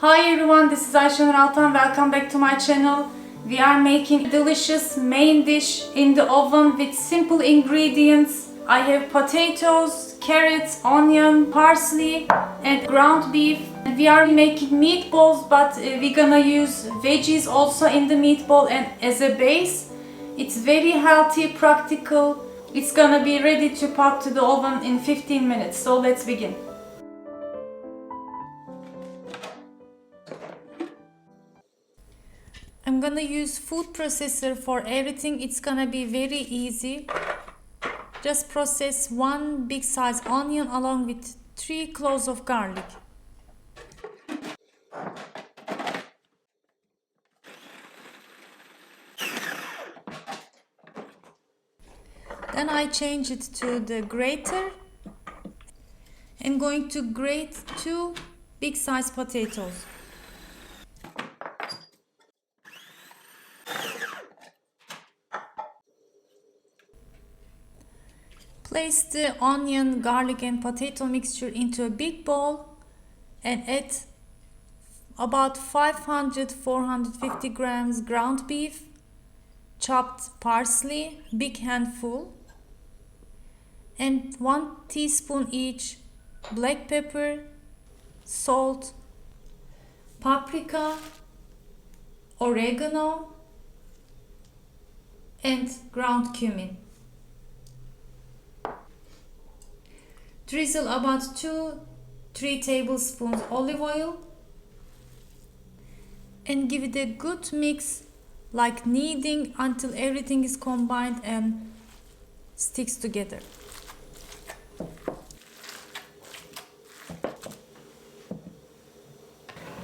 Hi everyone, this is Ayşenur Altan. Welcome back to my channel. We are making delicious main dish in the oven with simple ingredients. I have potatoes, carrots, onion, parsley and ground beef. We are making meatballs, but we're gonna use veggies also in the meatball and as a base. It's very healthy, practical. It's gonna be ready to pop to the oven in 15 minutes. So let's begin. I'm gonna use food processor for everything. It's gonna be very easy. Just process 1 big size onion along with 3 cloves of garlic. Then I change it to the grater and going to grate 2 big size potatoes. Place the onion, garlic and potato mixture into a big bowl and add about 500-450 grams ground beef, chopped parsley, big handful, and 1 teaspoon each black pepper, salt, paprika, oregano, and ground cumin. Drizzle about 2-3 tablespoons olive oil and give it a good mix, like kneading until everything is combined and sticks together.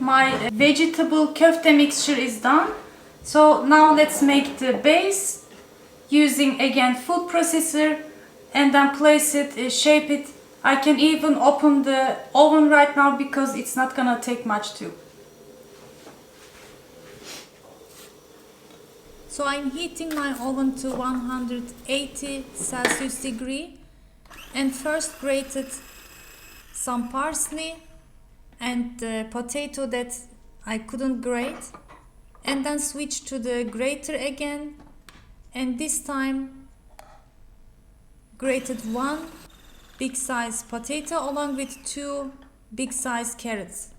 My vegetable köfte mixture is done. So now let's make the base using again food processor and then place it, shape it. I can even open the oven right now because it's not gonna take much too. So I'm heating my oven to 180 Celsius degree and first grated some parsley and the potato that I couldn't grate, and then switch to the grater again, and this time grated 1 big size potato along with 2 big size carrots.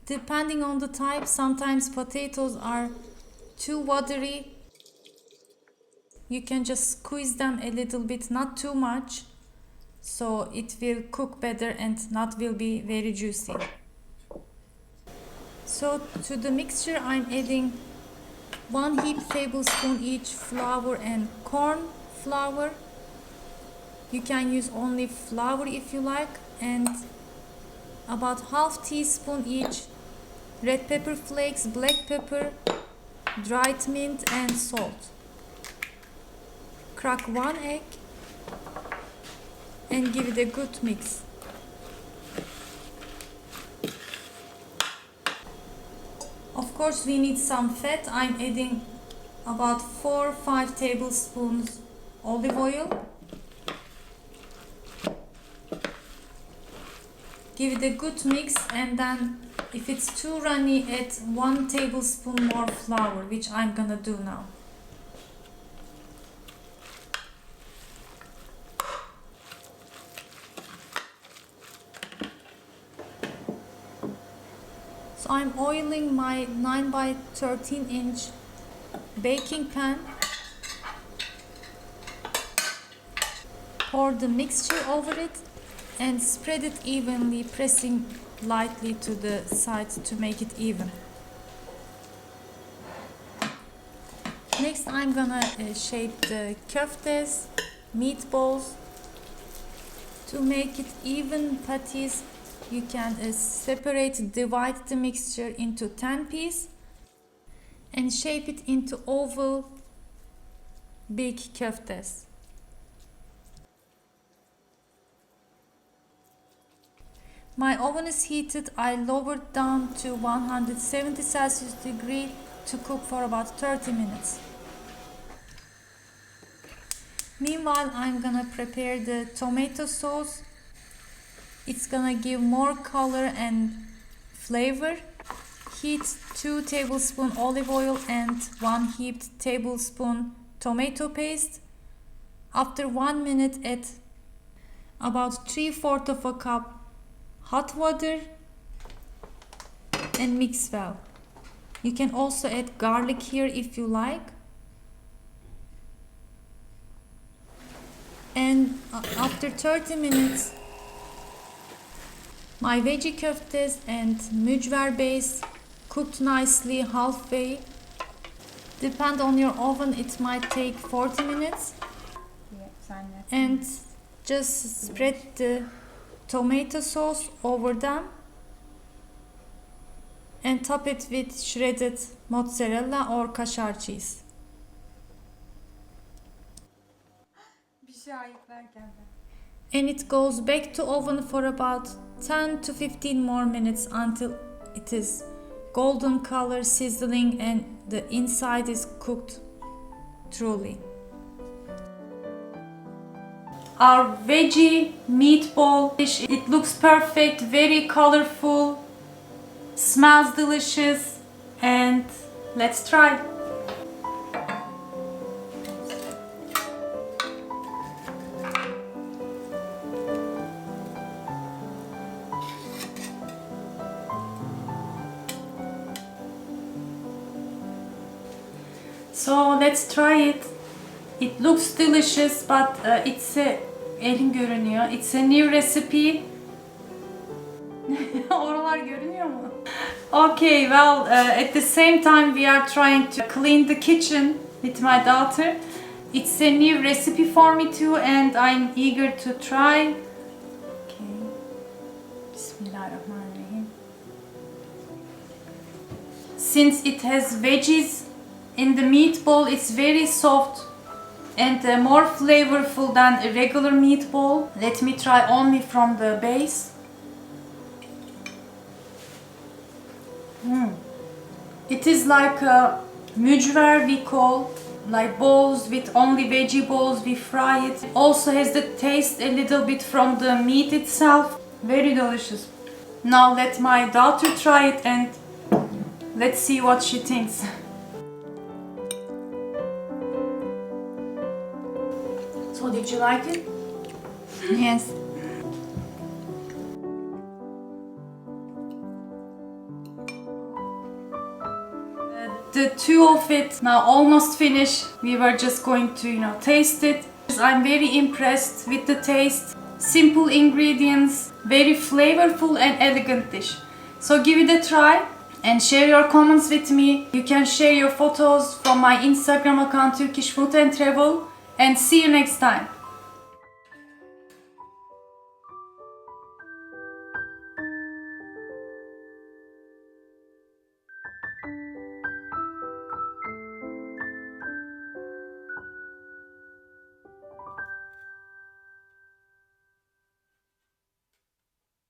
Depending on the type, sometimes potatoes are too watery. You can just squeeze them a little bit, not too much, so it will cook better and not will be very juicy. So to the mixture I'm adding 1 heaped tablespoon each flour and corn flour. You can use only flour if you like, and about half teaspoon each red pepper flakes, black pepper, dried mint and salt. Crack 1 egg and give it a good mix. Of course we need some fat. I'm adding about 4-5 tablespoons olive oil. Give it a good mix, and then if it's too runny, add 1 tablespoon more flour, which I'm gonna do now. So I'm oiling my 9 by 13 inch baking pan. Pour the mixture over it and spread it evenly, pressing lightly to the sides to make it even. Next I'm gonna shape the köftes, meatballs. To make it even patties, you can divide the mixture into 10 pieces and shape it into oval big köftes. My oven is heated. I lowered down to 170 Celsius degree to cook for about 30 minutes. Meanwhile, I'm gonna prepare the tomato sauce. It's gonna give more color and flavor. Heat 2 tablespoons olive oil and 1 heaped tablespoon tomato paste. After 1 minute, add about 3/4 of a cup hot water and mix well. You can also add garlic here if you like. And after 30 minutes, my veggie köftes and mücver base cooked nicely halfway. Depend on your oven, it might take 40 minutes. And just spread the tomato sauce over them and top it with shredded mozzarella or kaşar cheese. And it goes back to oven for about 10 to 15 more minutes until it is golden color, sizzling, and the inside is cooked truly. Our veggie meatball dish, it looks perfect, very colorful, smells delicious, and let's try. So let's try it. It looks delicious, but elin görünüyor. It's a new recipe. Oralar görünüyor mu? Okay, well, at the same time we are trying to clean the kitchen with my daughter. It's a new recipe for me too, and I'm eager to try. Okay. Bismillahirrahmanirrahim. Since it has veggies in the meatball, it's very soft and more flavorful than a regular meatball. Let me try only from the base. It is like a mücver, we call, like balls with only veggie balls. We fry it. It also has the taste a little bit from the meat itself. Very delicious. Now let my daughter try it and let's see what she thinks. So did you like it? Yes. The two of it now almost finished. We were just going to, taste it. I'm very impressed with the taste. Simple ingredients, very flavorful and elegant dish. So give it a try and share your comments with me. You can share your photos from my Instagram account, Turkish Food and Travel. And see you next time.